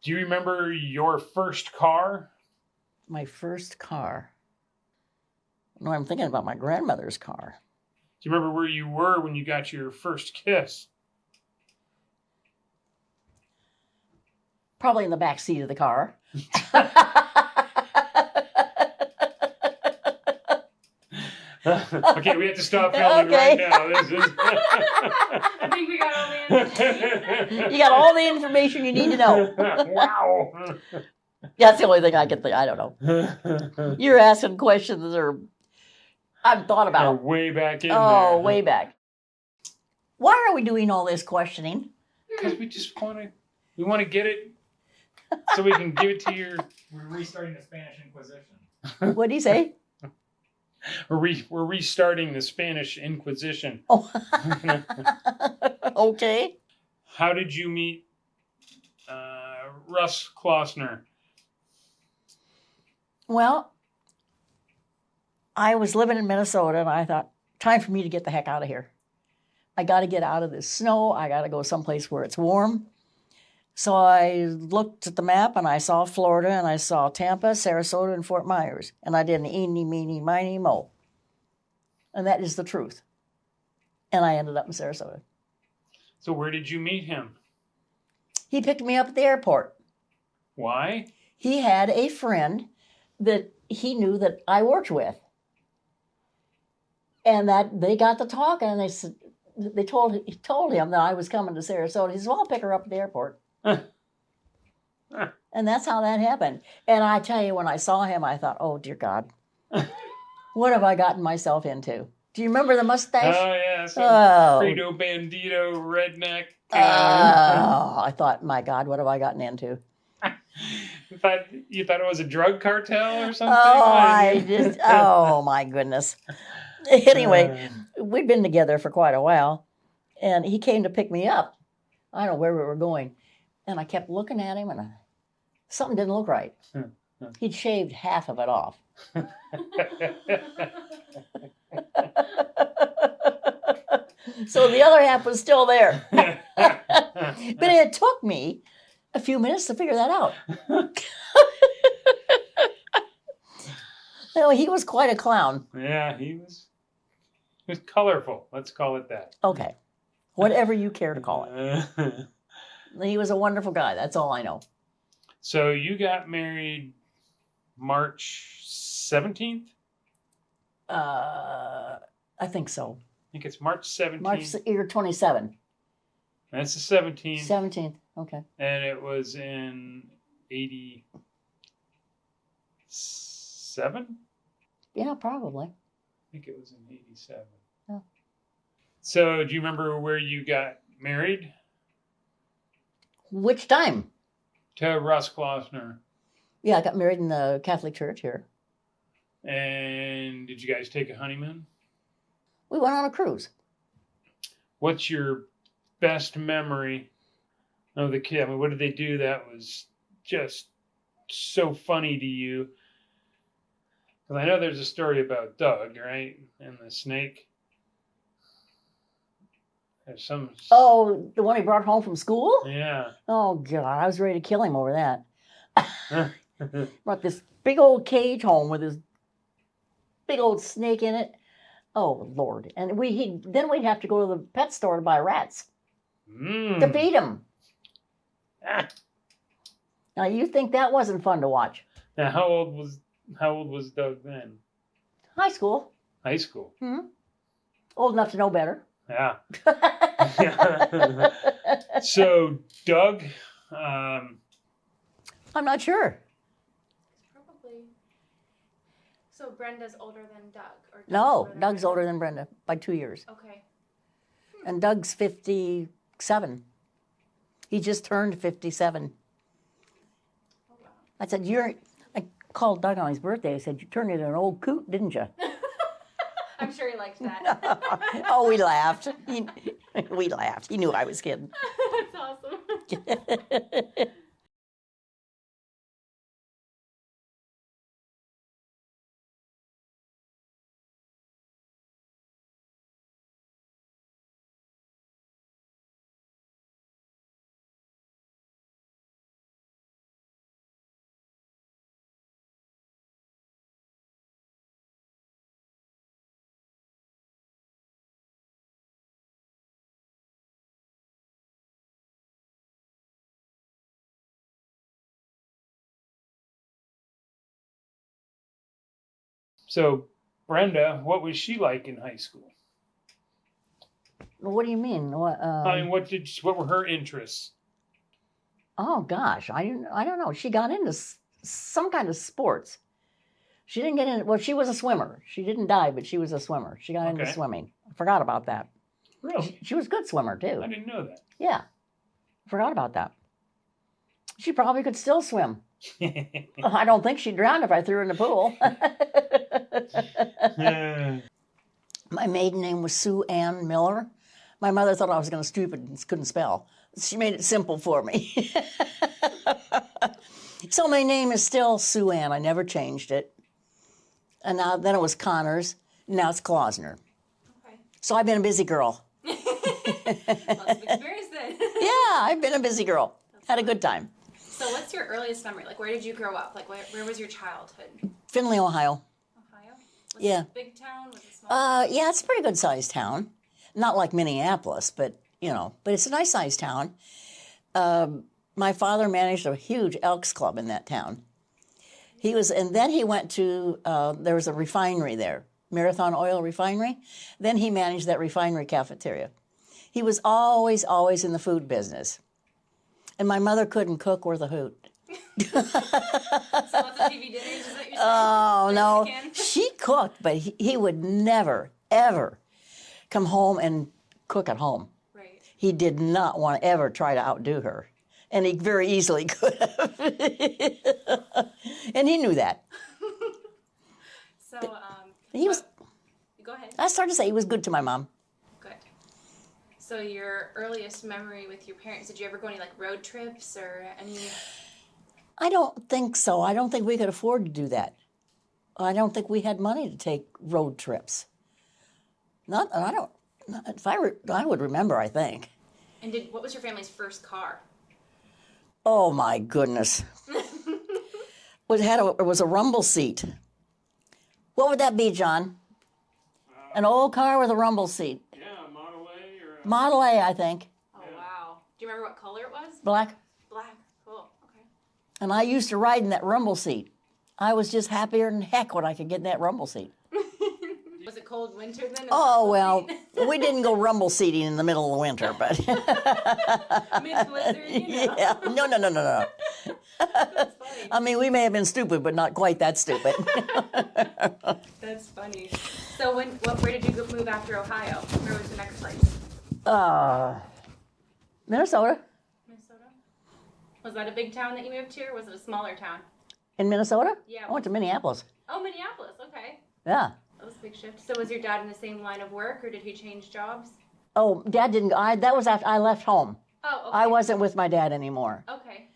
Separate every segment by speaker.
Speaker 1: Do you remember your first car?
Speaker 2: My first car. No, I'm thinking about my grandmother's car.
Speaker 1: Do you remember where you were when you got your first kiss?
Speaker 2: Probably in the back seat of the car.
Speaker 1: Okay, we have to stop filming right now. This is
Speaker 3: I think we got all the information.
Speaker 2: You got all the information you need to know.
Speaker 1: Wow.
Speaker 2: That's the only thing I can think. I don't know. You're asking questions that I've thought
Speaker 1: Are
Speaker 2: about.
Speaker 1: way back in there.
Speaker 2: Oh, way back. Why are we doing all this questioning?
Speaker 1: Because we just want to get it so we can give it to your.
Speaker 4: We're restarting the Spanish Inquisition.
Speaker 2: What did he say?
Speaker 1: We're restarting the Spanish Inquisition.
Speaker 2: Oh, okay.
Speaker 1: How did you meet Russ Closner?
Speaker 2: Well, I was living in Minnesota, and I thought, time for me to get the heck out of here. I got to get out of this snow. I got to go someplace where it's warm. So I looked at the map, and I saw Florida, and I saw Tampa, Sarasota, and Fort Myers. And I did an eeny, meeny, miny, mo. And that is the truth. And I ended up in Sarasota.
Speaker 1: So where did you meet him?
Speaker 2: He picked me up at the airport.
Speaker 1: Why?
Speaker 2: He had a friend that he knew that I worked with. And that they got to talking, and they said, he told him that I was coming to Sarasota. He said, well, I'll pick her up at the airport. And that's how that happened. And I tell you, when I saw him, I thought, oh, dear God, what have I gotten myself into? Do you remember the mustache?
Speaker 1: Oh, yeah. So
Speaker 2: Oh.
Speaker 1: Frito Bandito, redneck.
Speaker 2: I thought, my God, what have I gotten into?
Speaker 1: You thought it was a drug cartel or something?
Speaker 2: Oh, my goodness. Anyway, we'd been together for quite a while, and he came to pick me up. I don't know where we were going. And I kept looking at him, and something didn't look right. He'd shaved half of it off. So the other half was still there. But it took me a few minutes to figure that out. He was quite a clown.
Speaker 1: Yeah, he was colorful. Let's call it that.
Speaker 2: Okay. Whatever you care to call it. He was a wonderful guy. That's all I know.
Speaker 1: So you got married March 17th?
Speaker 2: I think so.
Speaker 1: I think it's March 17th.
Speaker 2: March year 27.
Speaker 1: That's the 17th.
Speaker 2: 17th. Okay.
Speaker 1: And it was in 87?
Speaker 2: Yeah, probably.
Speaker 1: I think it was in 87.
Speaker 2: Yeah.
Speaker 1: So do you remember where you got married?
Speaker 2: Which time?
Speaker 1: To Russ Closner.
Speaker 2: Yeah, I got married in the Catholic Church here.
Speaker 1: And did you guys take a honeymoon?
Speaker 2: We went on a cruise.
Speaker 1: What's your best memory of the kid? I mean, what did they do that was just so funny to you? Because I know there's a story about Doug, right? And the snake. There's some.
Speaker 2: Oh, the one he brought home from school?
Speaker 1: Yeah.
Speaker 2: Oh, God. I was ready to kill him over that. Brought this big old cage home with this big old snake in it. Oh, Lord. And then we'd have to go to the pet store to buy rats to feed them. Now, you think that wasn't fun to watch?
Speaker 1: Now, how old was Doug then?
Speaker 2: High school.
Speaker 1: High school.
Speaker 2: Hmm. Old enough to know better.
Speaker 1: Yeah. So, Doug,
Speaker 2: I'm not sure.
Speaker 3: Probably. So Brenda's older than Doug? Or
Speaker 2: No, Doug's older than Brenda by 2 years.
Speaker 3: Okay.
Speaker 2: And Doug's 57. He just turned 57.
Speaker 3: Oh, wow.
Speaker 2: I said, I called Doug on his birthday. I said, you turned into an old coot, didn't you?
Speaker 3: I'm sure he liked that.
Speaker 2: Oh, we laughed. We laughed. He knew I was kidding.
Speaker 3: That's awesome.
Speaker 1: So, Brenda, what was she like in high school?
Speaker 2: What do you mean? What?
Speaker 1: I mean, what were her interests?
Speaker 2: Oh gosh, I don't know. She got into some kind of sports. She didn't get in. Well, she was a swimmer. She didn't dive, but she was a swimmer. She got into
Speaker 1: Okay.
Speaker 2: swimming. I forgot about that.
Speaker 1: Really?
Speaker 2: She was a good swimmer too.
Speaker 1: I didn't know that.
Speaker 2: Yeah, forgot about that. She probably could still swim. I don't think she'd drown if I threw her in the pool. My maiden name was Sue Ann Miller. My mother thought I was going to stupid and couldn't spell. She made it simple for me. So my name is still Sue Ann. I never changed it. And then it was Connors. Now it's Klosner.
Speaker 3: Okay.
Speaker 2: So I've been a busy girl.
Speaker 3: Lots of experience then.
Speaker 2: Yeah, I've been a busy girl. Had a good time.
Speaker 3: So what's your earliest memory? Like, where did you grow up? Like, where was your childhood?
Speaker 2: Findlay, Ohio.
Speaker 3: Ohio? Was
Speaker 2: Yeah.
Speaker 3: it a big town? Was it small?
Speaker 2: Yeah, it's a pretty good sized town. Not like Minneapolis, but but it's a nice sized town. My father managed a huge Elks Club in that town. And then he went to, there was a refinery there, Marathon Oil Refinery. Then he managed that refinery cafeteria. He was always, always in the food business. And my mother couldn't cook worth a hoot.
Speaker 3: So lots of TV dinners, is that what you're saying?
Speaker 2: Oh, no.
Speaker 3: Can?
Speaker 2: She cooked, but he would never, ever come home and cook at home.
Speaker 3: Right.
Speaker 2: He did not want to ever try to outdo her. And he very easily could have. And he knew that.
Speaker 3: So,
Speaker 2: He was,
Speaker 3: go ahead.
Speaker 2: I started to say he was good to my mom.
Speaker 3: Good. So your earliest memory with your parents, did you ever go any like road trips or any?
Speaker 2: I don't think so. I don't think we could afford to do that. I don't think we had money to take road trips. I would remember, I think.
Speaker 3: And what was your family's first car?
Speaker 2: Oh my goodness. It was a rumble seat. What would that be, John? An old car with a rumble seat.
Speaker 1: Yeah, Model A or
Speaker 2: Model A, I think.
Speaker 3: Oh wow. Do you remember what color it was?
Speaker 2: Black.
Speaker 3: Black. Cool. Okay.
Speaker 2: And I used to ride in that rumble seat. I was just happier than heck when I could get in that rumble seat.
Speaker 3: Was it cold winter then?
Speaker 2: Oh, well, we didn't go rumble seating in the middle of the winter, but.
Speaker 3: Mid-blizzard,
Speaker 2: Yeah. No.
Speaker 3: That's funny.
Speaker 2: I mean, we may have been stupid, but not quite that stupid.
Speaker 3: That's funny. So where did you move after Ohio? Where was the next place?
Speaker 2: Minnesota.
Speaker 3: Minnesota? Was that a big town that you moved to, or was it a smaller town?
Speaker 2: In Minnesota?
Speaker 3: Yeah.
Speaker 2: I went to Minneapolis.
Speaker 3: Oh, Minneapolis. Okay.
Speaker 2: Yeah.
Speaker 3: That was a big shift. So was your dad in the same line of work, or did he change jobs?
Speaker 2: Oh, Dad didn't. That was after I left home.
Speaker 3: Oh, okay.
Speaker 2: I wasn't with my dad anymore.
Speaker 3: Okay.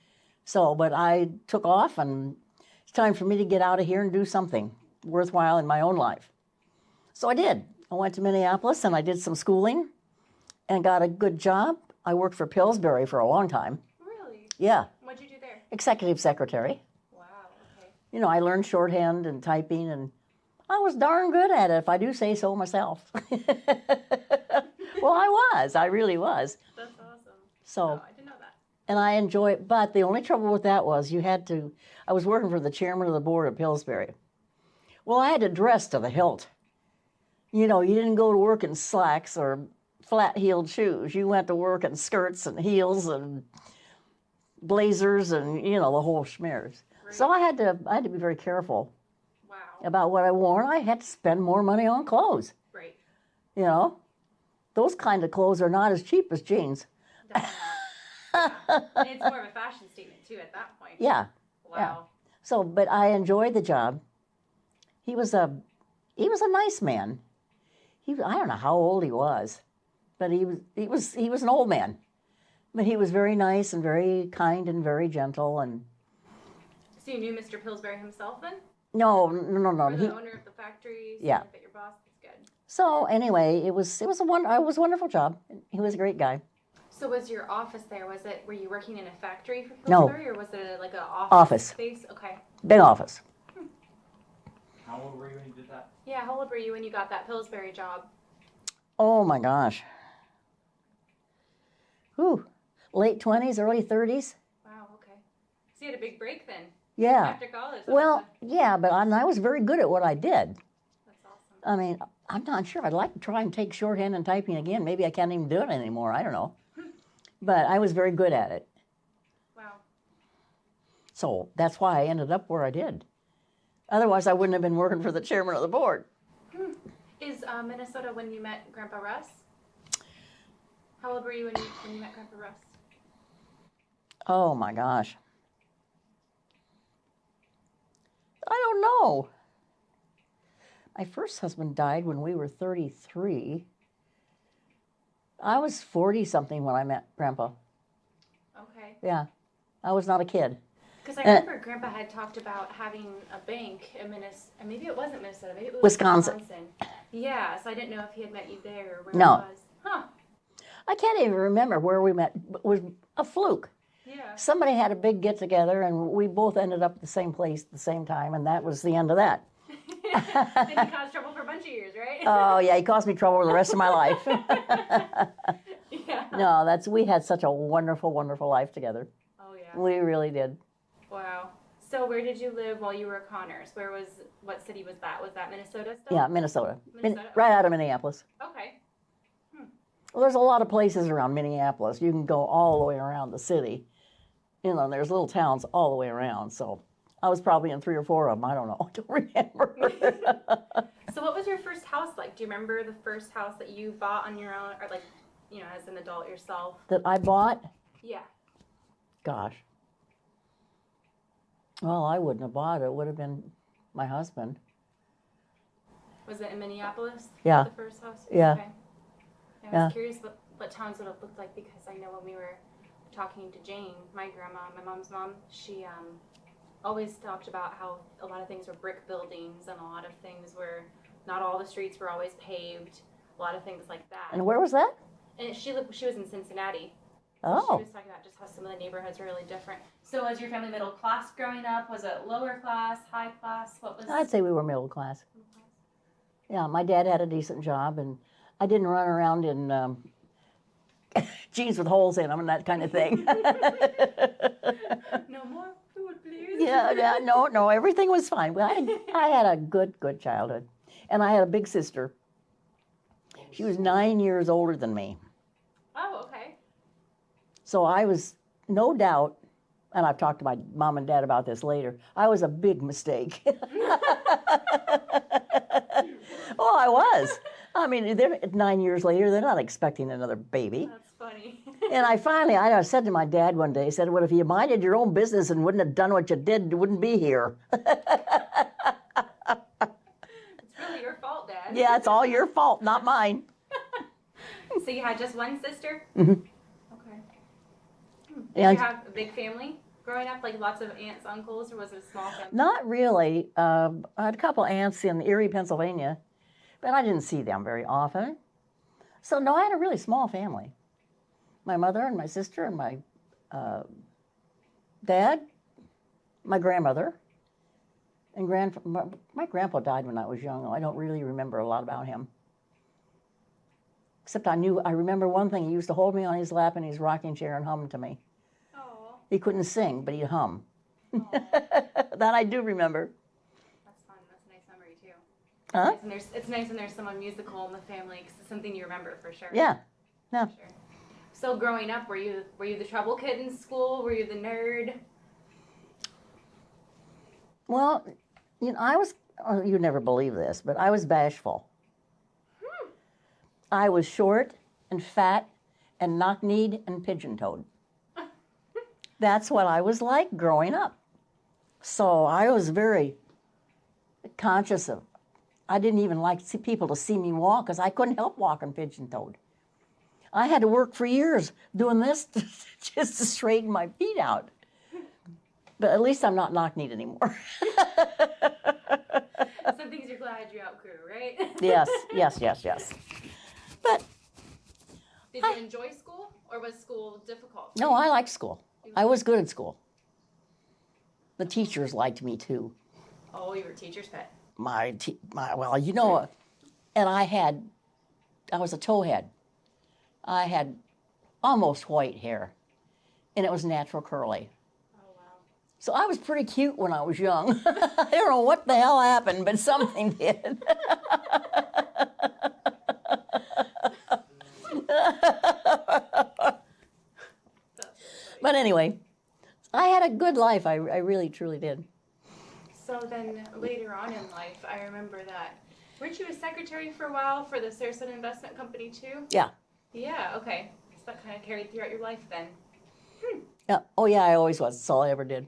Speaker 2: So, but I took off, and it's time for me to get out of here and do something worthwhile in my own life. So I did. I went to Minneapolis, and I did some schooling and got a good job. I worked for Pillsbury for a long time.
Speaker 3: Really?
Speaker 2: Yeah,
Speaker 3: What'd you do there?
Speaker 2: executive secretary.
Speaker 3: Wow. Okay.
Speaker 2: I learned shorthand and typing, and I was darn good at it, if I do say so myself. Well, I was. I really was.
Speaker 3: That's awesome.
Speaker 2: So,
Speaker 3: Oh, I didn't know that.
Speaker 2: and I enjoy it. But the only trouble with that was I was working for the chairman of the board at Pillsbury. Well, I had to dress to the hilt. You didn't go to work in slacks or flat-heeled shoes. You went to work in skirts and heels and blazers and, the whole schmears.
Speaker 3: Right.
Speaker 2: So I had to be very careful
Speaker 3: Wow.
Speaker 2: about what I wore, and I had to spend more money on clothes.
Speaker 3: Right.
Speaker 2: Those kind of clothes are not as cheap as jeans.
Speaker 3: Definitely not. Yeah. And it's more of a fashion statement too at that point.
Speaker 2: Yeah.
Speaker 3: Wow.
Speaker 2: So, but I enjoyed the job. He was a nice man. I don't know how old he was, but he was an old man. But he was very nice and very kind and very gentle. And
Speaker 3: So you knew Mr. Pillsbury himself then?
Speaker 2: no.
Speaker 3: Or the owner of the factory?
Speaker 2: Yeah.
Speaker 3: That your boss? That's good.
Speaker 2: So anyway, it was a wonderful job. He was a great guy.
Speaker 3: So was your office there? Were you working in a factory for
Speaker 2: No.
Speaker 3: Pillsbury, or was it like an
Speaker 2: Office.
Speaker 3: space? Okay.
Speaker 2: Big office.
Speaker 4: How old were you when you did that?
Speaker 3: Yeah. How old were you when you got that Pillsbury job?
Speaker 2: Oh my gosh. Whew. Late 20s, early 30s.
Speaker 3: Wow. Okay. So you had a big break then.
Speaker 2: Yeah.
Speaker 3: After college.
Speaker 2: Well, yeah, but I was very good at what I did.
Speaker 3: That's awesome.
Speaker 2: I mean, I'm not sure. I'd like to try and take shorthand and typing again. Maybe I can't even do it anymore. I don't know. But I was very good at it.
Speaker 3: Wow.
Speaker 2: So that's why I ended up where I did. Otherwise, I wouldn't have been working for the chairman of the board.
Speaker 3: Is Minnesota when you met Grandpa Russ? How old were you when you met Grandpa Russ?
Speaker 2: Oh my gosh. I don't know. My first husband died when we were 33. I was 40 something when I met Grandpa.
Speaker 3: Okay.
Speaker 2: Yeah, I was not a kid.
Speaker 3: Because I remember Grandpa had talked about having a bank in Minnesota. Maybe it wasn't Minnesota. Maybe it was
Speaker 2: Wisconsin.
Speaker 3: Yeah, so I didn't know if he had met you there or where
Speaker 2: No.
Speaker 3: it was. Huh.
Speaker 2: I can't even remember where we met. It was a fluke.
Speaker 3: Yeah.
Speaker 2: Somebody had a big get together, and we both ended up at the same place at the same time, and that was the end of that.
Speaker 3: And he caused trouble for a bunch of years, right?
Speaker 2: Oh yeah, he caused me trouble the rest of my life.
Speaker 3: Yeah.
Speaker 2: No, we had such a wonderful, wonderful life together.
Speaker 3: Oh yeah.
Speaker 2: We really did.
Speaker 3: Wow. So where did you live while you were at Connors? What city was that? Was that Minnesota still?
Speaker 2: Yeah, Minnesota.
Speaker 3: Minnesota?
Speaker 2: Right out of Minneapolis.
Speaker 3: Okay.
Speaker 2: Well, there's a lot of places around Minneapolis. You can go all the way around the city. You know, there's little towns all the way around. So I was probably in 3 or 4 of them. I don't know. I don't remember.
Speaker 3: So what was your first house like? Do you remember the first house that you bought on your own, or like, you know, as an adult yourself?
Speaker 2: That I bought?
Speaker 3: Yeah.
Speaker 2: Gosh. Well, I wouldn't have bought it. It would have been my husband.
Speaker 3: Was it in Minneapolis?
Speaker 2: Yeah.
Speaker 3: The first house?
Speaker 2: Yeah.
Speaker 3: Okay. I was
Speaker 2: Yeah.
Speaker 3: curious what towns would have looked like, because I know when we were talking to Jane, my grandma, my mom's mom, she always talked about how a lot of things were brick buildings and a lot of things were, not all the streets were always paved, a lot of things like that.
Speaker 2: And where was that?
Speaker 3: And she was in Cincinnati. So
Speaker 2: Oh.
Speaker 3: she was talking about just how some of the neighborhoods are really different. So was your family middle class growing up? Was it lower class, high class? What was?
Speaker 2: I'd say we were middle class. Yeah, my dad had a decent job, and I didn't run around in jeans with holes in them and that kind of thing.
Speaker 3: No more food, please.
Speaker 2: Yeah, no, everything was fine. Well, I had a good childhood, and I had a big sister. She was 9 years older than me.
Speaker 3: Oh, okay.
Speaker 2: So I was, no doubt, and I've talked to my mom and dad about this later, I was a big mistake. Oh, I was. I mean, 9 years later, they're not expecting another baby.
Speaker 3: That's funny.
Speaker 2: And I said to my dad one day, I said, well, if you minded your own business and wouldn't have done what you did, you wouldn't be here.
Speaker 3: It's really your fault, Dad.
Speaker 2: Yeah, it's all your fault, not mine.
Speaker 3: So you had just one sister?
Speaker 2: Mhm.
Speaker 3: Okay. Did
Speaker 2: Yeah.
Speaker 3: you have a big family growing up, like lots of aunts, uncles, or was it a small family?
Speaker 2: Not really. I had a couple aunts in Erie, Pennsylvania, but I didn't see them very often. So, no, I had a really small family. My mother and my sister and my dad, my grandmother, and my grandpa died when I was young. I don't really remember a lot about him. Except I remember one thing. He used to hold me on his lap in his rocking chair and hum to me.
Speaker 3: Oh.
Speaker 2: He couldn't sing, but he'd hum. That I do remember.
Speaker 3: That's fun. That's a nice memory, too.
Speaker 2: Huh?
Speaker 3: And it's nice when there's someone musical in the family, because it's something you remember for sure.
Speaker 2: Yeah. Yeah.
Speaker 3: For sure. So growing up, were you the trouble kid in school? Were you the nerd?
Speaker 2: Well, you know, you'd never believe this, but I was bashful. I was short and fat and knock-kneed and pigeon-toed. That's what I was like growing up. So I was very conscious of, I didn't even like people to see me walk because I couldn't help walking pigeon-toed. I had to work for years doing this just to straighten my feet out. But at least I'm not knock-kneed anymore.
Speaker 3: Some things you're glad you outgrew, right?
Speaker 2: Yes. But
Speaker 3: Did you enjoy school, or was school difficult?
Speaker 2: no, I liked school. I was good at school. The teachers liked me too.
Speaker 3: Oh, you were teacher's pet.
Speaker 2: Well, you know, and I was a towhead. I had almost white hair, and it was natural curly.
Speaker 3: Oh, wow.
Speaker 2: So I was pretty cute when I was young. I don't know what the hell happened, but something did. But anyway, I had a good life. I really, truly did.
Speaker 3: So then later on in life, I remember that. Weren't you a secretary for a while for the Sarasota Investment Company too?
Speaker 2: Yeah.
Speaker 3: Yeah, okay. So that kind of carried throughout your life then.
Speaker 2: Yeah. Oh, yeah, I always was. That's all I ever did.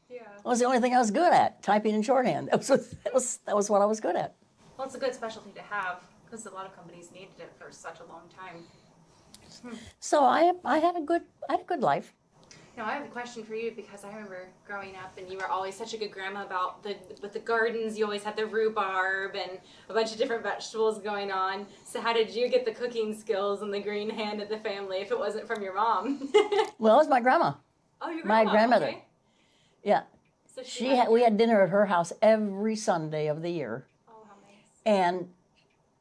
Speaker 3: Yeah.
Speaker 2: That was the only thing I was good at, typing and shorthand. That was what I was good at.
Speaker 3: Well, it's a good specialty to have because a lot of companies needed it for such a long time.
Speaker 2: So I had a good life.
Speaker 3: Now, I have a question for you because I remember growing up and you were always such a good grandma about with the gardens. You always had the rhubarb and a bunch of different vegetables going on. So how did you get the cooking skills and the green hand of the family if it wasn't from your mom?
Speaker 2: Well, it was my grandma.
Speaker 3: Oh, your
Speaker 2: My
Speaker 3: grandma.
Speaker 2: grandmother.
Speaker 3: Okay.
Speaker 2: Yeah.
Speaker 3: So
Speaker 2: We had dinner at her house every Sunday of the year.
Speaker 3: Oh, how nice.
Speaker 2: And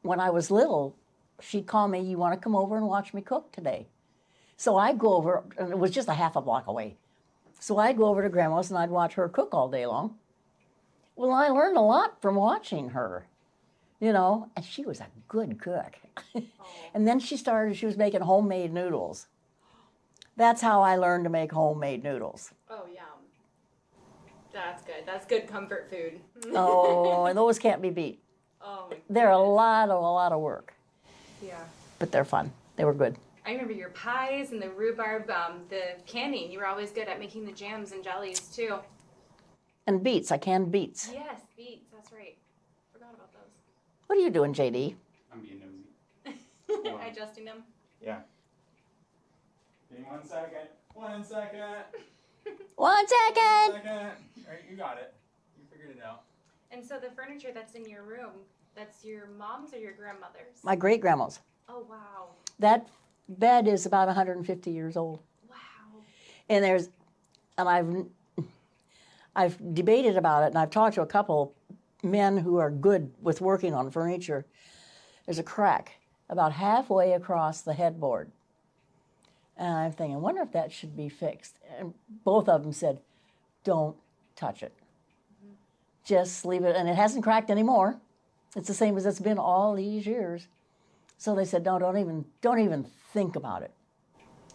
Speaker 2: when I was little, she'd call me, "You want to come over and watch me cook today?" So I'd go over, and it was just a half a block away. So I'd go over to Grandma's and I'd watch her cook all day long. Well, I learned a lot from watching her, and she was a good cook. And then she was making homemade noodles. That's how I learned to make homemade noodles.
Speaker 3: Oh, yum. That's good. That's good comfort food.
Speaker 2: Oh, and those can't be beat.
Speaker 3: Oh, my
Speaker 2: They're a lot of work,
Speaker 3: Yeah.
Speaker 2: but they're fun. They were good.
Speaker 3: I remember your pies and the rhubarb, the canning. You were always good at making the jams and jellies too.
Speaker 2: And beets, I canned beets.
Speaker 3: Yes, beets. That's right. Forgot about those.
Speaker 2: What are you doing, JD?
Speaker 4: I'm being nosy. Wow.
Speaker 3: Adjusting them.
Speaker 4: Yeah. Give me 1 second. 1 second.
Speaker 2: 1 second.
Speaker 4: 1 second. All right, you got it. You figured it out.
Speaker 3: And so the furniture that's in your room, that's your mom's or your grandmother's?
Speaker 2: My great grandma's.
Speaker 3: Oh, wow.
Speaker 2: That bed is about 150 years old.
Speaker 3: Wow.
Speaker 2: And I've debated about it, and I've talked to a couple men who are good with working on furniture. There's a crack about halfway across the headboard. And I'm thinking, I wonder if that should be fixed. And both of them said, don't touch it. Just leave it. And it hasn't cracked anymore. It's the same as it's been all these years. So they said, no, don't even think about it.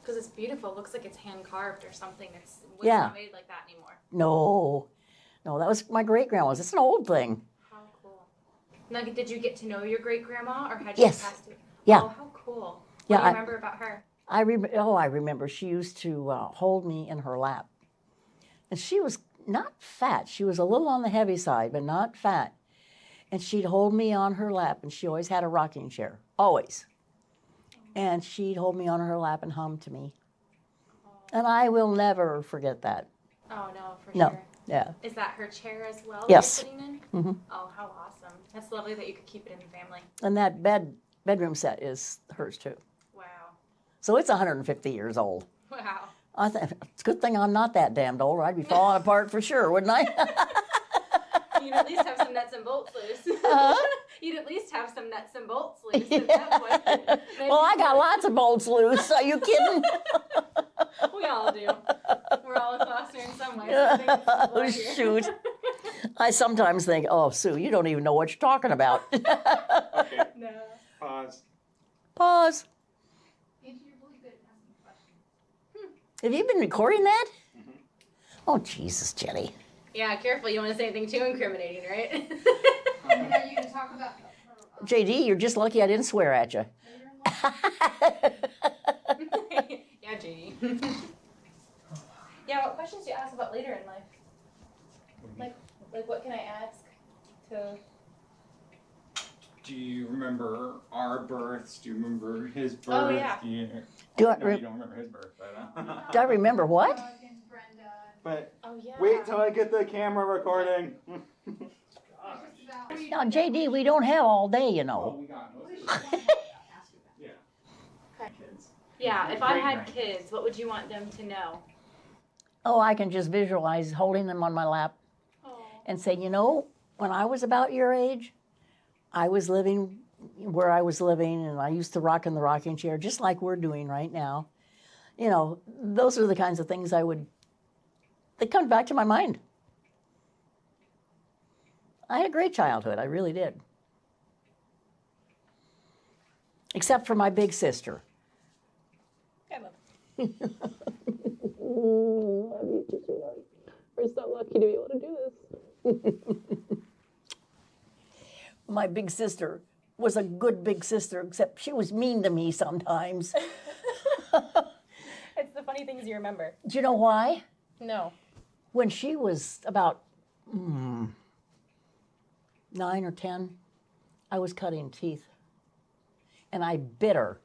Speaker 3: Because it's beautiful. It looks like it's hand carved or something. It's
Speaker 2: Yeah.
Speaker 3: not made like that anymore.
Speaker 2: No, that was my great grandma's. It's an old thing.
Speaker 3: How cool. Now, did you get to know your great grandma or had you
Speaker 2: Yes.
Speaker 3: passed it?
Speaker 2: Yeah.
Speaker 3: Oh, how cool.
Speaker 2: Yeah,
Speaker 3: What do you remember about her?
Speaker 2: I remember she used to hold me in her lap. And she was not fat. She was a little on the heavy side, but not fat. And she'd hold me on her lap, and she always had a rocking chair, always. And she'd hold me on her lap and hum to me. And I will never forget that.
Speaker 3: Oh, no, for
Speaker 2: No,
Speaker 3: sure.
Speaker 2: yeah.
Speaker 3: Is that her chair as well
Speaker 2: Yes.
Speaker 3: that you're sitting in?
Speaker 2: Mhm.
Speaker 3: Oh, how awesome. That's lovely that you could keep it in the family.
Speaker 2: And that bedroom set is hers too.
Speaker 3: Wow.
Speaker 2: So it's 150 years old.
Speaker 3: Wow.
Speaker 2: I think it's a good thing I'm not that damned old, or I'd be falling apart for sure, wouldn't I?
Speaker 3: You'd at least have some nuts and bolts loose.
Speaker 2: Uh-huh.
Speaker 3: You'd at least have some nuts and bolts loose at that point. Maybe
Speaker 2: Well, I got lots of bolts loose. Are you kidding?
Speaker 3: We all do. We're all a Klosner in some way. So I think it's
Speaker 2: Oh,
Speaker 3: blood here.
Speaker 2: shoot. I sometimes think, oh, Sue, you don't even know what you're talking about.
Speaker 4: Okay,
Speaker 3: No.
Speaker 4: pause.
Speaker 2: Pause.
Speaker 3: You're really good at asking questions.
Speaker 2: Have you been recording that? Oh, Jesus, Jenny.
Speaker 3: Yeah, careful. You don't want to say anything too incriminating, right?
Speaker 5: And are you to talk about her
Speaker 2: JD, you're just lucky I didn't swear at you.
Speaker 3: Yeah, G. Yeah, what questions do you ask about later in life? Like what can I ask to...
Speaker 4: Do you remember our births? Do you remember his birth?
Speaker 3: Oh, yeah.
Speaker 2: Do I
Speaker 4: No,
Speaker 2: re-
Speaker 4: you don't remember his birth, but
Speaker 2: Do I remember what?
Speaker 5: Doug and Brenda?
Speaker 4: but
Speaker 3: Oh, yeah.
Speaker 4: wait till I get the camera recording.
Speaker 5: Just about-
Speaker 2: Now, JD, we don't have all day, you
Speaker 4: Oh,
Speaker 2: know.
Speaker 4: we got most
Speaker 5: What
Speaker 4: of
Speaker 5: is
Speaker 4: it.
Speaker 5: she wanting to ask you about?
Speaker 4: Yeah. Kids.
Speaker 3: Yeah, if I had
Speaker 4: Great-grand.
Speaker 3: kids, what would you want them to know?
Speaker 2: Oh, I can just visualize holding them on my lap
Speaker 3: Oh.
Speaker 2: and say, when I was about your age, I was living where I was living, and I used to rock in the rocking chair, just like we're doing right now. Those are the kinds of things I would it comes back to my mind. I had a great childhood. I really did. Except for my big sister.
Speaker 3: I love
Speaker 6: We're so lucky to be able to do this.
Speaker 2: My big sister was a good big sister, except she was mean to me sometimes.
Speaker 3: It's the funny things you remember.
Speaker 2: Do you know why?
Speaker 3: No.
Speaker 2: When she was about 9 or 10, I was cutting teeth. And I bit her.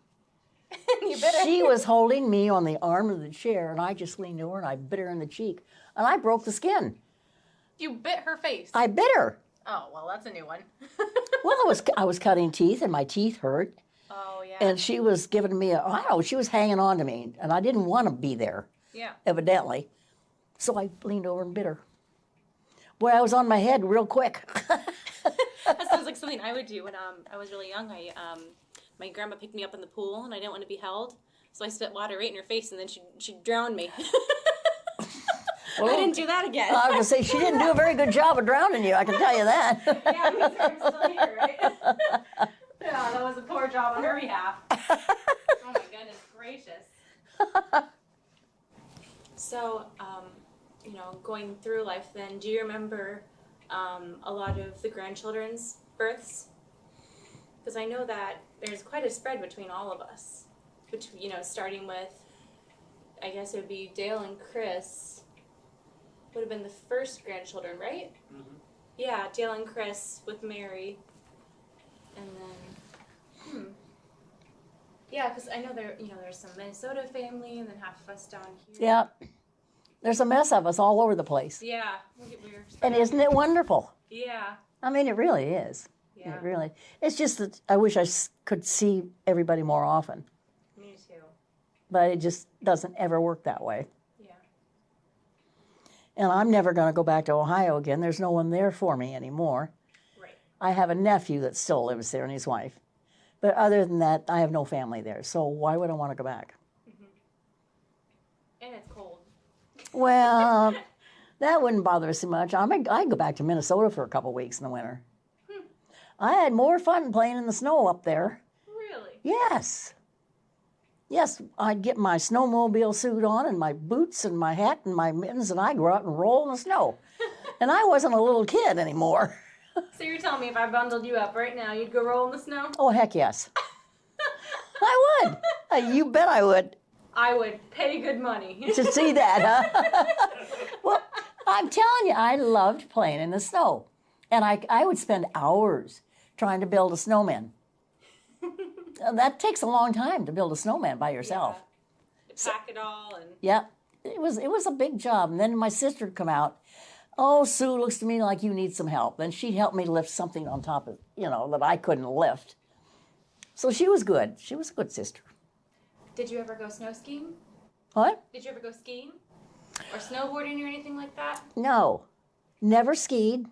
Speaker 3: You bit her.
Speaker 2: She was holding me on the arm of the chair, and I just leaned over and I bit her in the cheek. And I broke the skin.
Speaker 3: You bit her face.
Speaker 2: I bit her.
Speaker 3: Oh, well, that's a new one.
Speaker 2: Well, I was cutting teeth, and my teeth hurt.
Speaker 3: Oh, yeah.
Speaker 2: And she was giving me I don't know, she was hanging on to me, and I didn't want to be there,
Speaker 3: Yeah.
Speaker 2: evidently. So I leaned over and bit her. Boy, I was on my head real quick.
Speaker 3: That sounds like something I would do when I was really young. My grandma picked me up in the pool, and I didn't want to be held. So I spit water right in her face, and then she drowned me. I didn't do that again.
Speaker 2: I was going to say, she didn't do a very good job of drowning you, I can tell you that.
Speaker 3: Yeah, me too. I'm still here, right? Yeah, that was a poor job on her behalf. Oh my goodness gracious. So, going through life then, do you remember a lot of the grandchildren's births? Because I know that there's quite a spread between all of us. Starting with, I guess it would be Dale and Chris would have been the first grandchildren, right?
Speaker 1: Mhm.
Speaker 3: Yeah, Dale and Chris with Mary. And then, yeah, because I know there's some Minnesota family, and then half of us down here.
Speaker 2: Yeah. There's a mess of us all over the place.
Speaker 3: Yeah, we're
Speaker 2: And isn't it wonderful?
Speaker 3: Yeah,
Speaker 2: I mean, it really is.
Speaker 3: yeah,
Speaker 2: It really. It's just that I wish I could see everybody more often.
Speaker 3: me too.
Speaker 2: But it just doesn't ever work that way.
Speaker 3: Yeah,
Speaker 2: And I'm never going to go back to Ohio again. There's no one there for me anymore.
Speaker 3: right.
Speaker 2: I have a nephew that still lives there and his wife. But other than that, I have no family there. So why would I want to go back?
Speaker 3: And it's cold.
Speaker 2: Well, that wouldn't bother us too much. I'd go back to Minnesota for a couple weeks in the winter. I had more fun playing in the snow up there.
Speaker 3: Really?
Speaker 2: Yes. Yes, I'd get my snowmobile suit on and my boots and my hat and my mittens, and I'd go out and roll in the snow. And I wasn't a little kid anymore.
Speaker 3: So you're telling me if I bundled you up right now, you'd go roll in the snow?
Speaker 2: Oh, heck yes. I would. You bet I would.
Speaker 3: I would pay good money.
Speaker 2: To see that, huh? Well, I'm telling you, I loved playing in the snow. And I would spend hours trying to build a snowman. That takes a long time to build a snowman by yourself.
Speaker 3: Yeah. To pack it all and.
Speaker 2: Yeah, it was a big job. And then my sister would come out. Oh, Sue, looks to me like you need some help. Then she'd help me lift something on top of, that I couldn't lift. So she was good. She was a good sister.
Speaker 3: Did you ever go snow skiing?
Speaker 2: What?
Speaker 3: Did you ever go skiing? Or snowboarding or anything like that?
Speaker 2: No, never skied.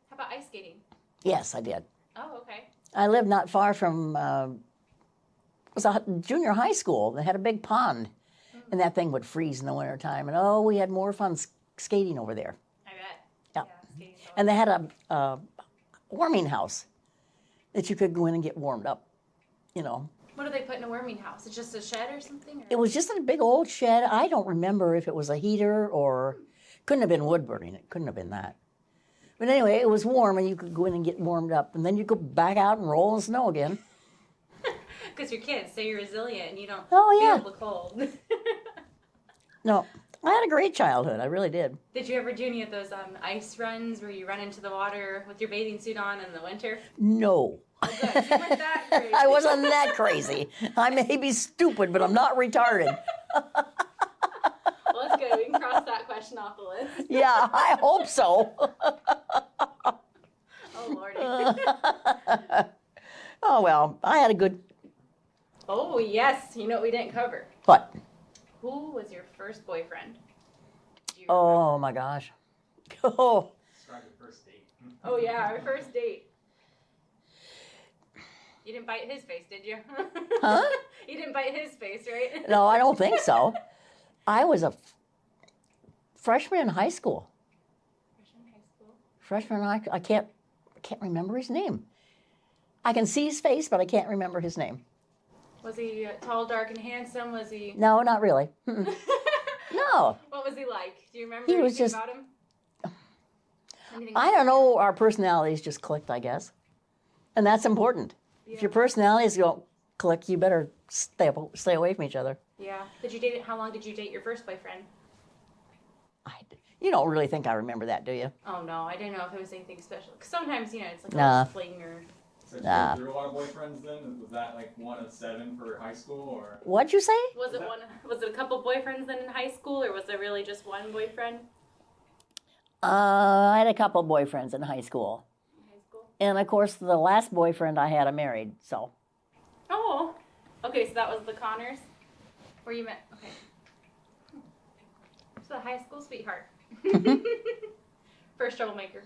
Speaker 3: How about ice skating?
Speaker 2: Yes, I did.
Speaker 3: Oh, okay.
Speaker 2: I lived not far from, it was a junior high school that had a big pond. And that thing would freeze in the wintertime. And we had more fun skating over there.
Speaker 3: I bet.
Speaker 2: Yeah.
Speaker 3: Skating's always
Speaker 2: And they had a warming house that you could go in and get warmed up,
Speaker 3: What do they put in a warming house? It's just a shed or something? Or?
Speaker 2: It was just a big old shed. I don't remember if it was a heater or couldn't have been wood burning. It couldn't have been that. But anyway, it was warm and you could go in and get warmed up. And then you go back out and roll in the snow again.
Speaker 3: Because you're kids, so you're resilient and you don't
Speaker 2: Yeah.
Speaker 3: feel the cold.
Speaker 2: No, I had a great childhood. I really did.
Speaker 3: Did you ever do any of those ice runs where you run into the water with your bathing suit on in the winter?
Speaker 2: No.
Speaker 3: Oh, good. You weren't that crazy.
Speaker 2: I wasn't that crazy. I may be stupid, but I'm not retarded.
Speaker 3: Well, that's good. We can cross that question off the list.
Speaker 2: Yeah, I hope so.
Speaker 3: Oh, Lordy.
Speaker 2: Oh, well, I had a good...
Speaker 3: Oh, yes. You know what we didn't cover?
Speaker 2: What?
Speaker 3: Who was your first boyfriend? Do you
Speaker 2: Oh, my gosh. Oh,
Speaker 4: Describe your first date.
Speaker 3: Oh, yeah, our first date. You didn't bite his face, did you?
Speaker 2: Huh?
Speaker 3: You didn't bite his face, right?
Speaker 2: no, I don't think so. I was a freshman in high school.
Speaker 3: Freshman in high school.
Speaker 2: Freshman in I can't remember his name. I can see his face, but I can't remember his name.
Speaker 3: Was he tall, dark, and handsome? Was he?
Speaker 2: No, not really. Mm-mm. No.
Speaker 3: What was he like? Do you remember
Speaker 2: He was
Speaker 3: anything
Speaker 2: just-
Speaker 3: about him? Anything
Speaker 2: I don't know. Our personalities just clicked, I guess. And that's important. If your personalities don't click, you better stay away from each other.
Speaker 3: Yeah. How long did you date your first boyfriend?
Speaker 2: You don't really think I remember that, do you?
Speaker 3: Oh no, I didn't know if it was anything special. Cause sometimes it's like
Speaker 2: Nah.
Speaker 3: a fling or.
Speaker 4: So
Speaker 2: Nah.
Speaker 4: there were a lot of boyfriends then? Was that like 1 of 7 for high school or?
Speaker 2: What'd you say?
Speaker 3: Was it a couple boyfriends then in high school, or was there really just one boyfriend
Speaker 2: I had a couple boyfriends in high school.
Speaker 3: in high school?
Speaker 2: And of course, the last boyfriend I had, I married, so.
Speaker 3: Oh. Okay, so that was the Connors, where you met. Okay. So the high school sweetheart. First troublemaker.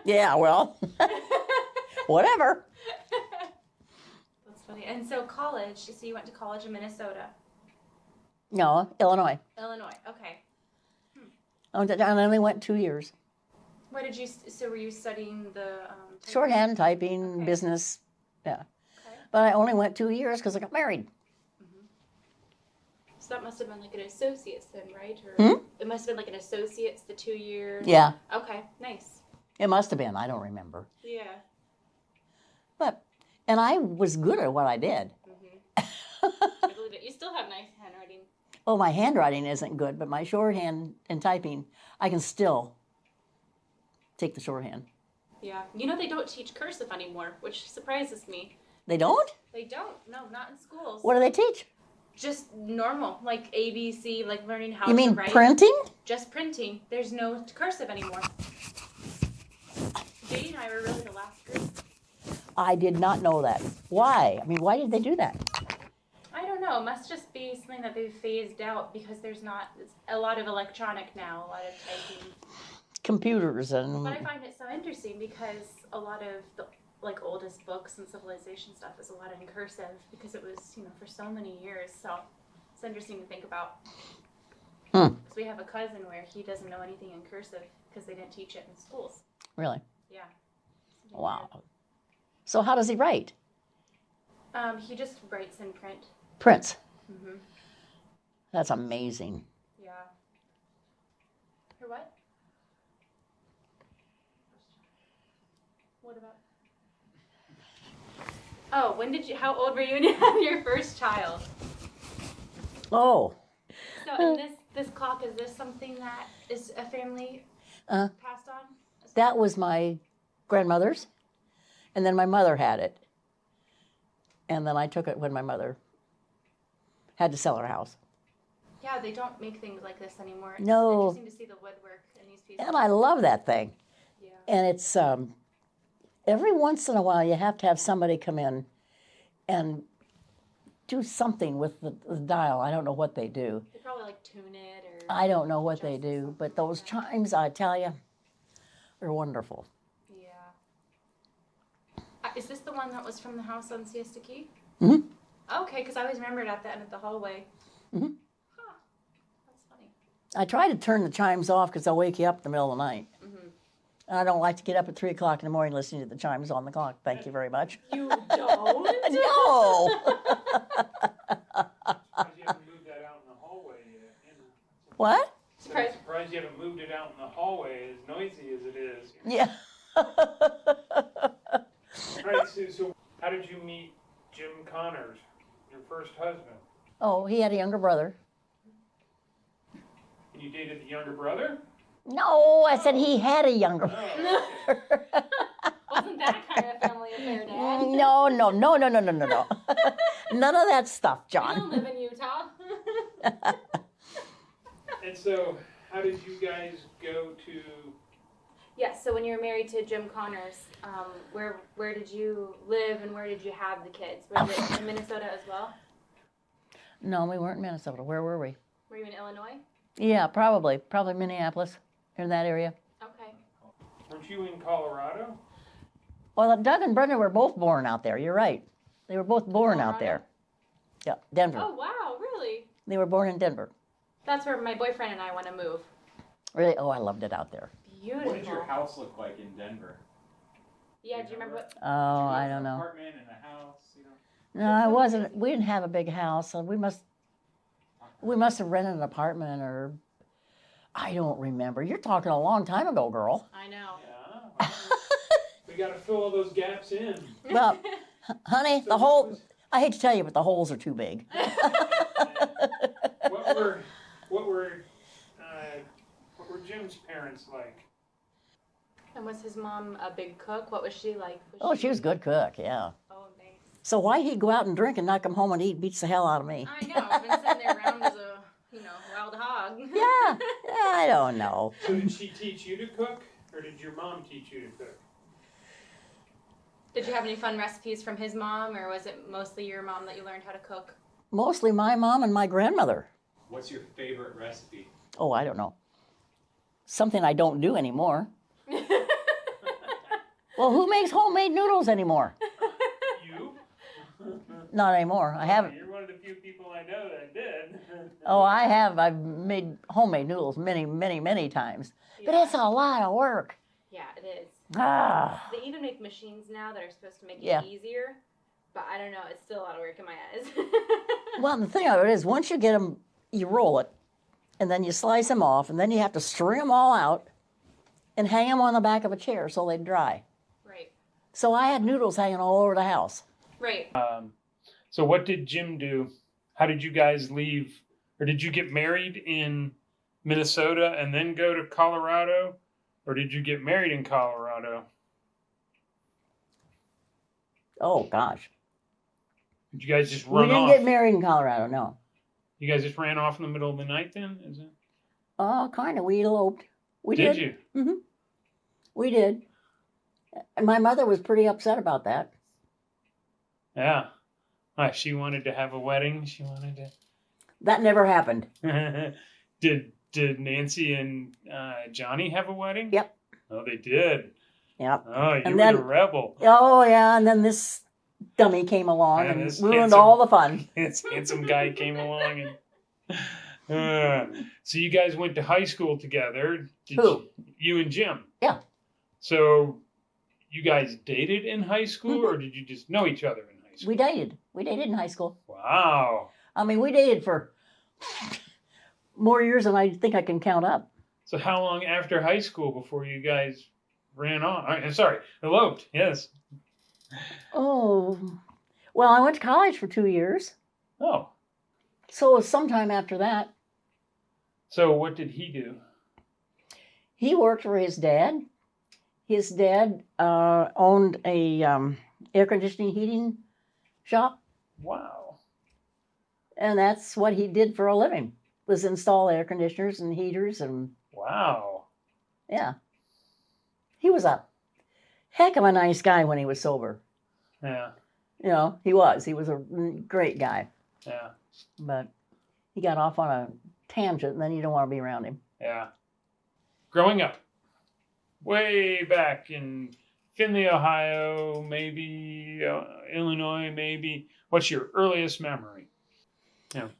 Speaker 2: Yeah, well, whatever.
Speaker 3: That's funny. And so college. So you went to college in Minnesota,
Speaker 2: No, Illinois.
Speaker 3: Illinois. Okay.
Speaker 2: I only went 2 years.
Speaker 3: What did you? So were you studying the?
Speaker 2: Shorthand, typing,
Speaker 3: Okay.
Speaker 2: business, yeah.
Speaker 3: Okay.
Speaker 2: But I only went 2 years because I got married.
Speaker 3: So that must have been like an associate's then, right? Or
Speaker 2: Hmm?
Speaker 3: it must have been like an associate's, the 2 years.
Speaker 2: Yeah,
Speaker 3: Okay. Nice.
Speaker 2: it must have been. I don't remember.
Speaker 3: Yeah.
Speaker 2: And I was good at what I did.
Speaker 3: I believe it. You still have nice handwriting.
Speaker 2: Well, my handwriting isn't good, but my shorthand and typing, I can still take the shorthand.
Speaker 3: Yeah. They don't teach cursive anymore, which surprises me.
Speaker 2: They don't?
Speaker 3: They don't. No, not in schools.
Speaker 2: What do they teach?
Speaker 3: Just normal, like ABC, like learning how
Speaker 2: You
Speaker 3: to
Speaker 2: mean
Speaker 3: write.
Speaker 2: printing?
Speaker 3: Just printing. There's no cursive anymore. Jade and I were really the last group.
Speaker 2: I did not know that. Why? I mean, why did they do that?
Speaker 3: I don't know. It must just be something that they've phased out because it's a lot of electronic now, a lot of typing.
Speaker 2: Computers and
Speaker 3: But I find it so interesting because a lot of the oldest books and civilization stuff is a lot in cursive because it was, for so many years. So it's interesting to think about.
Speaker 2: Hmm.
Speaker 3: Because we have a cousin where he doesn't know anything in cursive because they didn't teach it in schools.
Speaker 2: really.
Speaker 3: Yeah.
Speaker 2: Wow. So how does he write?
Speaker 3: He just writes in print.
Speaker 2: Prints.
Speaker 3: Mhm.
Speaker 2: That's amazing.
Speaker 3: Yeah. For what? What about? Oh, how old were you when you had your first child?
Speaker 2: Oh,
Speaker 3: So, in this clock, is this something that is a family
Speaker 2: Uh,
Speaker 3: passed on?
Speaker 2: that was my grandmother's, and then my mother had it. And then I took it when my mother had to sell her house.
Speaker 3: Yeah, they don't make things like this anymore. It's
Speaker 2: No.
Speaker 3: interesting to see the woodwork in these pieces.
Speaker 2: And I love that thing.
Speaker 3: Yeah.
Speaker 2: And it's every once in a while you have to have somebody come in and do something with the dial. I don't know what they do.
Speaker 3: They probably tune it or.
Speaker 2: I don't know what they
Speaker 3: adjust
Speaker 2: do,
Speaker 3: something
Speaker 2: but
Speaker 3: like
Speaker 2: those
Speaker 3: that.
Speaker 2: chimes, I tell you, are wonderful.
Speaker 3: Yeah. Is this the one that was from the house on Siesta Key?
Speaker 2: Mhm.
Speaker 3: Okay, because I always remembered at the end of the hallway.
Speaker 2: Mhm.
Speaker 3: Huh. That's funny.
Speaker 2: I try to turn the chimes off because they'll wake you up in the middle of the night.
Speaker 3: Mm-hmm.
Speaker 2: And I don't like to get up at 3 o'clock in the morning listening to the chimes on the clock. Thank you very much.
Speaker 3: You don't?
Speaker 2: No!
Speaker 1: You haven't moved that out in the hallway yet.
Speaker 2: What?
Speaker 3: Surprise.
Speaker 1: I'm surprised you haven't moved it out in the hallway, as noisy as it is.
Speaker 2: Yeah.
Speaker 1: All right, so how did you meet Jim Connors, your first husband?
Speaker 2: Oh, he had a younger brother.
Speaker 1: And you dated the younger brother?
Speaker 2: No, I said he had a younger brother.
Speaker 1: Oh, okay.
Speaker 3: Wasn't that kind of family affair, Dad?
Speaker 2: No. None of that stuff,
Speaker 3: We don't
Speaker 2: John.
Speaker 3: live in Utah.
Speaker 1: And so, how did you guys go to?
Speaker 3: Yes, so when you were married to Jim Connors, where did you live and where did you have the kids? Was it in Minnesota as well?
Speaker 2: No, we weren't in Minnesota. Where were we?
Speaker 3: Were you in Illinois?
Speaker 2: Yeah, probably Minneapolis, in that area.
Speaker 3: Okay.
Speaker 1: Weren't you in Colorado?
Speaker 2: Well, Doug and Brenda were both born out there. You're right. They were both born out
Speaker 3: Colorado?
Speaker 2: there. Yeah, Denver.
Speaker 3: Oh, wow, really?
Speaker 2: They were born in Denver.
Speaker 3: That's where my boyfriend and I want to move.
Speaker 2: Really? Oh, I loved it out there.
Speaker 3: Beautiful.
Speaker 4: What did your house look like in Denver?
Speaker 3: Yeah, do you remember what?
Speaker 2: Oh, I don't
Speaker 4: An
Speaker 2: know.
Speaker 4: apartment and a house, you know?
Speaker 2: No, I wasn't. We didn't have a big house, so we must have rented an apartment, or I don't remember. You're talking a long time ago, girl.
Speaker 3: I know.
Speaker 1: Yeah. We got to fill all those gaps in.
Speaker 2: Well, honey,
Speaker 1: So
Speaker 2: the hole. I hate to tell you, but the holes are too big.
Speaker 1: What were Jim's parents like?
Speaker 3: And was his mom a big cook? What was she like?
Speaker 2: Oh, she was a good cook, yeah.
Speaker 3: Oh, nice.
Speaker 2: So why he'd go out and drink and not come home and eat beats the hell out of me.
Speaker 3: I know. I've been sitting there around as a, wild hog.
Speaker 2: Yeah, I don't know.
Speaker 1: So did she teach you to cook, or did your mom teach you to cook?
Speaker 3: Did you have any fun recipes from his mom, or was it mostly your mom that you learned how to cook?
Speaker 2: Mostly my mom and my grandmother.
Speaker 4: What's your favorite recipe?
Speaker 2: Oh, I don't know. Something I don't do anymore. Well, who makes homemade noodles anymore?
Speaker 1: You?
Speaker 2: Not anymore. I haven't.
Speaker 1: You're one of the few people I know that did.
Speaker 2: Oh, I have. I've made homemade noodles many, many, many times. But it's a lot of work.
Speaker 3: Yeah, it is.
Speaker 2: Ah.
Speaker 3: They even make machines now that are supposed to make it
Speaker 2: Yeah.
Speaker 3: easier. But I don't know. It's still a lot of work in my eyes.
Speaker 2: Well, the thing of it is, once you get them, you roll it, and then you slice them off, and then you have to string them all out and hang them on the back of a chair so they dry.
Speaker 3: Right.
Speaker 2: So I had noodles hanging all over the house.
Speaker 3: Right.
Speaker 1: So what did Jim do? How did you guys leave? Or did you get married in Minnesota and then go to Colorado? Or did you get married in Colorado?
Speaker 2: Oh, gosh.
Speaker 1: Did you guys just
Speaker 2: We
Speaker 1: run
Speaker 2: didn't
Speaker 1: off?
Speaker 2: get married in Colorado, no.
Speaker 1: You guys just ran off in the middle of the night then? Is it?
Speaker 2: Oh, kind of. We eloped. We
Speaker 1: Did
Speaker 2: did.
Speaker 1: you?
Speaker 2: Mm-hmm. We did. And my mother was pretty upset about that.
Speaker 1: Yeah. She wanted to have a wedding. She wanted
Speaker 2: That never happened.
Speaker 1: to. Did Nancy and Johnny have a wedding?
Speaker 2: Yep.
Speaker 1: Oh, they did.
Speaker 2: Yep.
Speaker 1: Oh, you
Speaker 2: And
Speaker 1: were
Speaker 2: then-
Speaker 1: the rebel.
Speaker 2: Oh, yeah. And then this dummy came along
Speaker 1: Yeah,
Speaker 2: and
Speaker 1: this
Speaker 2: ruined
Speaker 1: handsome-
Speaker 2: all the fun.
Speaker 1: This handsome guy came along and. So you guys went to high school together.
Speaker 2: Who?
Speaker 1: You and Jim.
Speaker 2: Yeah.
Speaker 1: So you guys dated in high school, or did you just know each other in high school?
Speaker 2: We dated. We dated in high school.
Speaker 1: Wow.
Speaker 2: I mean, we dated for more years than I think I can count up.
Speaker 1: So how long after high school before you guys ran on? Sorry, eloped. Yes.
Speaker 2: Oh, well, I went to college for 2 years.
Speaker 1: Oh.
Speaker 2: So it was sometime after that.
Speaker 1: So what did he do?
Speaker 2: He worked for his dad. His dad owned a air conditioning heating shop,
Speaker 1: Wow.
Speaker 2: and that's what he did for a living, was install air conditioners and heaters, and
Speaker 1: Wow.
Speaker 2: yeah. He was a heck of a nice guy when he was sober.
Speaker 1: Yeah.
Speaker 2: You know, he was. He was a great guy,
Speaker 1: Yeah.
Speaker 2: but he got off on a tangent, and then you don't want to be around him.
Speaker 1: Yeah. Growing up, way back in Findlay, Ohio, maybe Illinois, maybe. What's your earliest memory?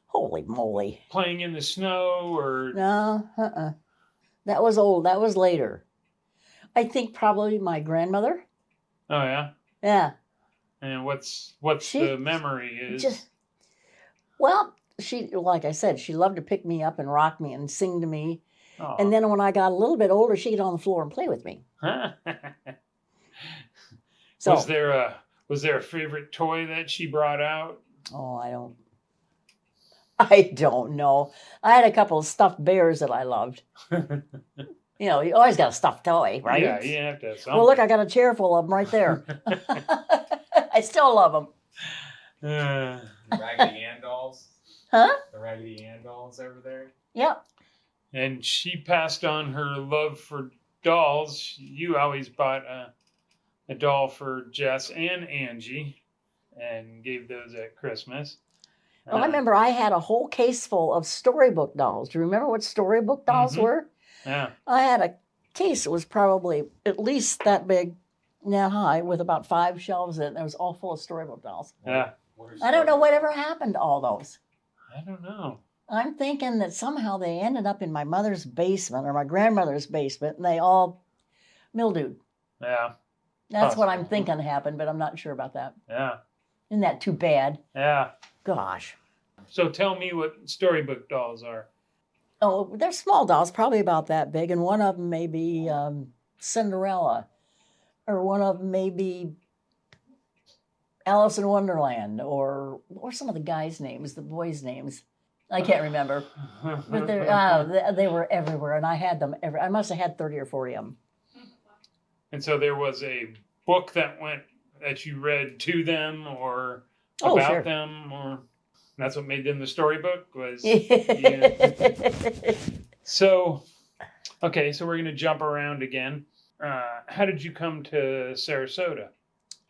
Speaker 2: Holy moly.
Speaker 1: Playing in the snow or
Speaker 2: No, that was old. That was later. I think probably my grandmother.
Speaker 1: oh yeah.
Speaker 2: Yeah.
Speaker 1: And what's
Speaker 2: She-
Speaker 1: the memory is?
Speaker 2: Just, well, she, like I said, she loved to pick me up and rock me and sing to me.
Speaker 1: Aw.
Speaker 2: And then when I got a little bit older, she'd get on the floor and play with me. So,
Speaker 1: was there a favorite toy that she brought out?
Speaker 2: oh, I don't know. I had a couple of stuffed bears that I loved. You know, you always got a stuffed toy, right?
Speaker 1: Yeah, you have to have something.
Speaker 2: Well, look, I got a chair full of them right there. I still love them.
Speaker 1: Uh,
Speaker 4: The Raggedy Ann dolls?
Speaker 2: Huh?
Speaker 4: The Raggedy Ann dolls over there?
Speaker 2: Yep.
Speaker 1: and she passed on her love for dolls. You always bought a doll for Jess and Angie and gave those at Christmas.
Speaker 2: Well, I remember I had a whole case full of storybook dolls. Do you remember what storybook dolls
Speaker 1: Mhm.
Speaker 2: were?
Speaker 1: Yeah.
Speaker 2: I had a case that was probably at least that big, that high, with about 5 shelves in it. It was all full of storybook dolls.
Speaker 1: Yeah.
Speaker 4: What are
Speaker 2: I don't know
Speaker 4: stories?
Speaker 2: whatever happened to all those.
Speaker 1: I don't know.
Speaker 2: I'm thinking that somehow they ended up in my mother's basement or my grandmother's basement, and they all mildewed.
Speaker 1: Yeah.
Speaker 2: That's what I'm
Speaker 1: Possible.
Speaker 2: thinking happened, but I'm not sure about that.
Speaker 1: Yeah.
Speaker 2: Isn't that too bad?
Speaker 1: Yeah.
Speaker 2: Gosh.
Speaker 1: So tell me what storybook dolls are.
Speaker 2: Oh, they're small dolls, probably about that big, and one of them may be Cinderella, or one of them may be Alice in Wonderland, or some of the guys' names, the boys' names. I can't remember, but they were everywhere, and I had them. I must have had 30 or 40 of them.
Speaker 1: And so there was a book that you read to them or
Speaker 2: Oh,
Speaker 1: about
Speaker 2: sure.
Speaker 1: them, or that's what made them the storybook was. So, okay, so we're gonna jump around again. How did you come to Sarasota?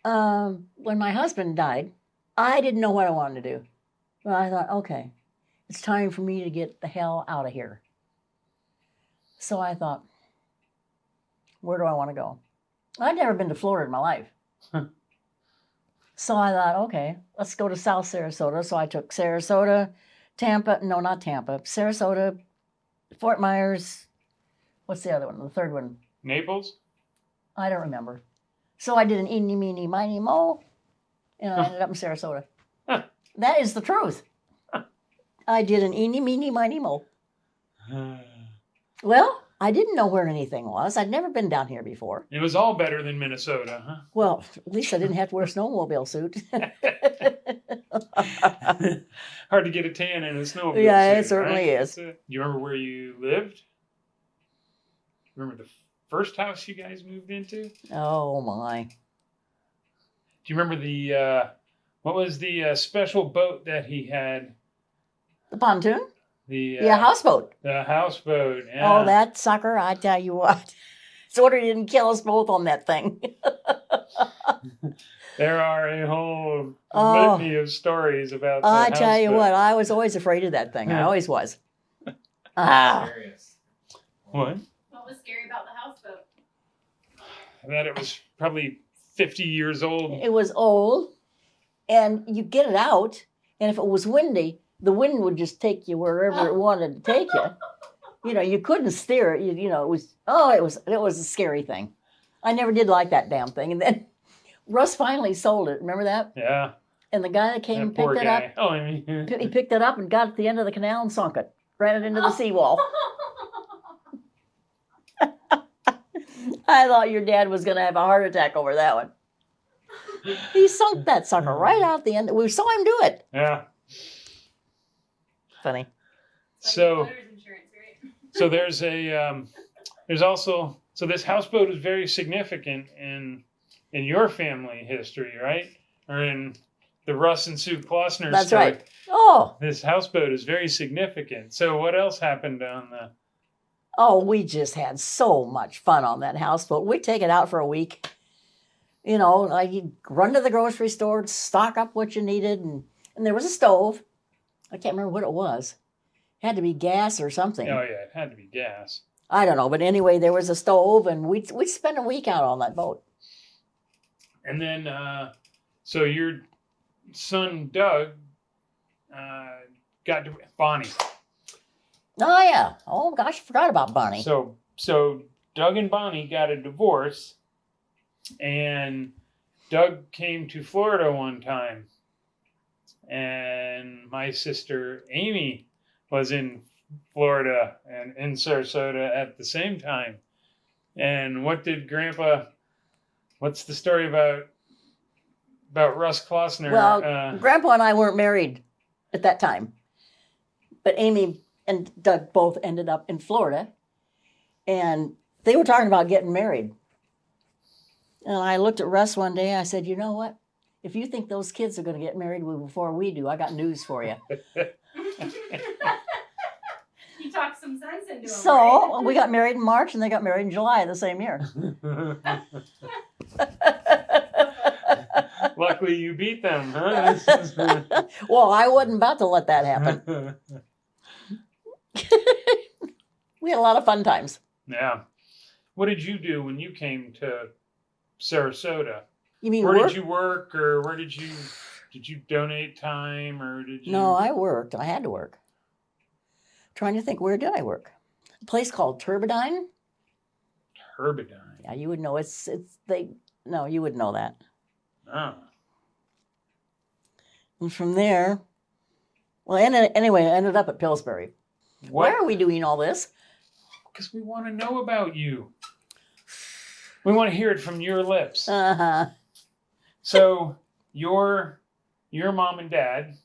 Speaker 2: When my husband died, I didn't know what I wanted to do. Well, I thought, okay, it's time for me to get the hell out of here. So I thought, where do I want to go? I'd never been to Florida in my life. So I thought, okay, let's go to South Sarasota. So I took Sarasota, Sarasota, Fort Myers. What's the other one? The third one?
Speaker 1: Naples?
Speaker 2: I don't remember. So I did an eeny, meeny, miny, mo, and I ended up in Sarasota. That is the truth. I did an eeny, meeny, miny, mo. Well, I didn't know where anything was. I'd never been down here before.
Speaker 1: It was all better than Minnesota, huh?
Speaker 2: Well, at least I didn't have to wear a snowmobile suit.
Speaker 1: Hard to get a tan in a snowmobile.
Speaker 2: Yeah,
Speaker 1: suit,
Speaker 2: it certainly
Speaker 1: right?
Speaker 2: is.
Speaker 1: Do you remember where you lived? Remember the first house you guys moved into?
Speaker 2: Oh, my.
Speaker 1: Do you remember what was the special boat that he had?
Speaker 2: The pontoon?
Speaker 1: The
Speaker 2: Houseboat.
Speaker 1: The houseboat. Yeah.
Speaker 2: Oh, that sucker, I tell you what. It's a wonder he didn't kill us both on that thing.
Speaker 1: There are a whole
Speaker 2: Oh.
Speaker 1: litany of stories about the
Speaker 2: I tell you
Speaker 1: houseboat.
Speaker 2: what, I was always afraid of that thing. I always was. Ah.
Speaker 4: Serious.
Speaker 1: What?
Speaker 3: What was scary about the houseboat?
Speaker 1: That it was probably 50 years old.
Speaker 2: It was old, and you get it out, and if it was windy, the wind would just take you wherever it wanted to take you. You know, you couldn't steer it. It was a scary thing. I never did like that damn thing. And then Russ finally sold it. Remember that?
Speaker 1: Yeah.
Speaker 2: And the guy that came and
Speaker 1: That poor
Speaker 2: picked it
Speaker 1: guy.
Speaker 2: up,
Speaker 1: Oh, I mean,
Speaker 2: he picked it up and got at the end of the canal and sunk it. Ran it into the seawall. I thought your dad was going to have a heart attack over that one. He sunk that sucker right out the end. We saw him do it.
Speaker 1: yeah.
Speaker 2: Funny.
Speaker 1: So there's also this houseboat is very significant in your family history, right? Or in the Russ and Sue Klosner
Speaker 2: That's
Speaker 1: story.
Speaker 2: right. Oh,
Speaker 1: This houseboat is very significant. So what else happened on the?
Speaker 2: we just had so much fun on that houseboat. We'd take it out for a week. You'd run to the grocery store, stock up what you needed, and there was a stove. I can't remember what it was. It had to be gas or something.
Speaker 1: Oh yeah, it had to be gas.
Speaker 2: I don't know, but anyway, there was a stove, and we'd spend a week out on that boat.
Speaker 1: And then, so your son Doug got Bonnie.
Speaker 2: Oh yeah. Oh gosh, I forgot about Bonnie.
Speaker 1: So Doug and Bonnie got a divorce, and Doug came to Florida one time, and my sister Amy was in Florida and in Sarasota at the same time. And what's the story about Russ Closner?
Speaker 2: Well, Grandpa and I weren't married at that time, but Amy and Doug both ended up in Florida, and they were talking about getting married. And I looked at Russ one day. I said, "You know what? If you think those kids are going to get married before we do, I got news for you."
Speaker 3: You talked some sense into him.
Speaker 2: So we got married in March, and they got married in July of the same year.
Speaker 1: Luckily, you beat them, huh?
Speaker 2: Well, I wasn't about to let that happen. We had a lot of fun times.
Speaker 1: Yeah. What did you do when you came to Sarasota?
Speaker 2: You mean
Speaker 1: Where
Speaker 2: work?
Speaker 1: did you work, or did you donate time, or did you?
Speaker 2: No, I worked. I had to work. Trying to think, where did I work? A place called Turbidine.
Speaker 1: Turbidine.
Speaker 2: Yeah, you would know. No, you would know that.
Speaker 1: Oh.
Speaker 2: And from there, well, anyway, I ended up at Pillsbury.
Speaker 1: What?
Speaker 2: Why are we doing all this?
Speaker 1: Because we want to know about you. We want to hear it from your lips.
Speaker 2: Uh-huh.
Speaker 1: So your mom and dad,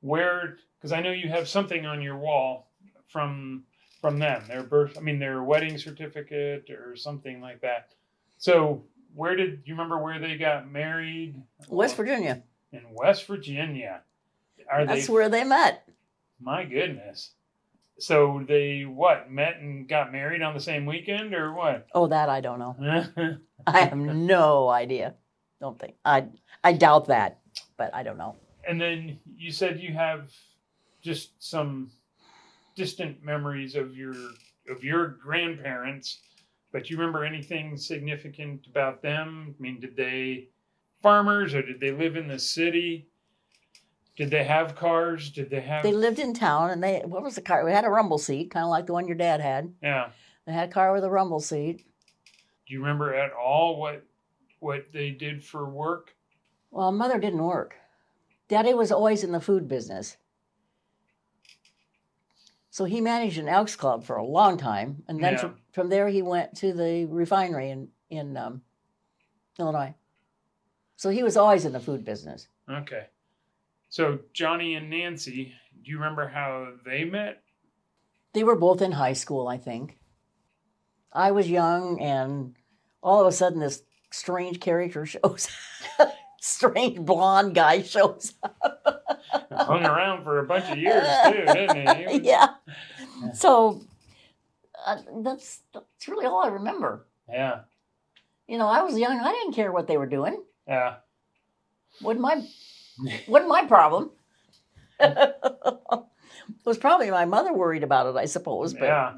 Speaker 1: where? Because I know you have something on your wall from them, their wedding certificate or something like that. So you remember where they got married?
Speaker 2: West Virginia.
Speaker 1: In West Virginia.
Speaker 2: That's where they met.
Speaker 1: My goodness. So they met and got married on the same weekend or what?
Speaker 2: Oh, that I don't know. I have no idea. Don't think. I doubt that, but I don't know.
Speaker 1: And then you said you have just some distant memories of your grandparents, but you remember anything significant about them? I mean, did they farmers or did they live in the city? Did they have cars?
Speaker 2: They lived in town, and what was the car? We had a rumble seat, kind of like the one your dad had.
Speaker 1: Yeah.
Speaker 2: They had a car with a rumble seat.
Speaker 1: Do you remember at all what they did for work?
Speaker 2: Well, Mother didn't work. Daddy was always in the food business. So he managed an Elks Club for a long time, and then
Speaker 1: Yeah.
Speaker 2: from there he went to the refinery in Illinois. So he was always in the food business.
Speaker 1: Okay. So Johnny and Nancy, do you remember how they met?
Speaker 2: They were both in high school, I think. I was young, and all of a sudden this strange character shows up. Strange blonde guy shows up.
Speaker 1: Hung around for a bunch of years too, didn't he?
Speaker 2: Yeah. So that's really all I remember.
Speaker 1: Yeah.
Speaker 2: I was young. I didn't care what they were doing.
Speaker 1: Yeah.
Speaker 2: Wasn't my problem. It was probably my mother worried about it, I suppose. But
Speaker 1: Yeah.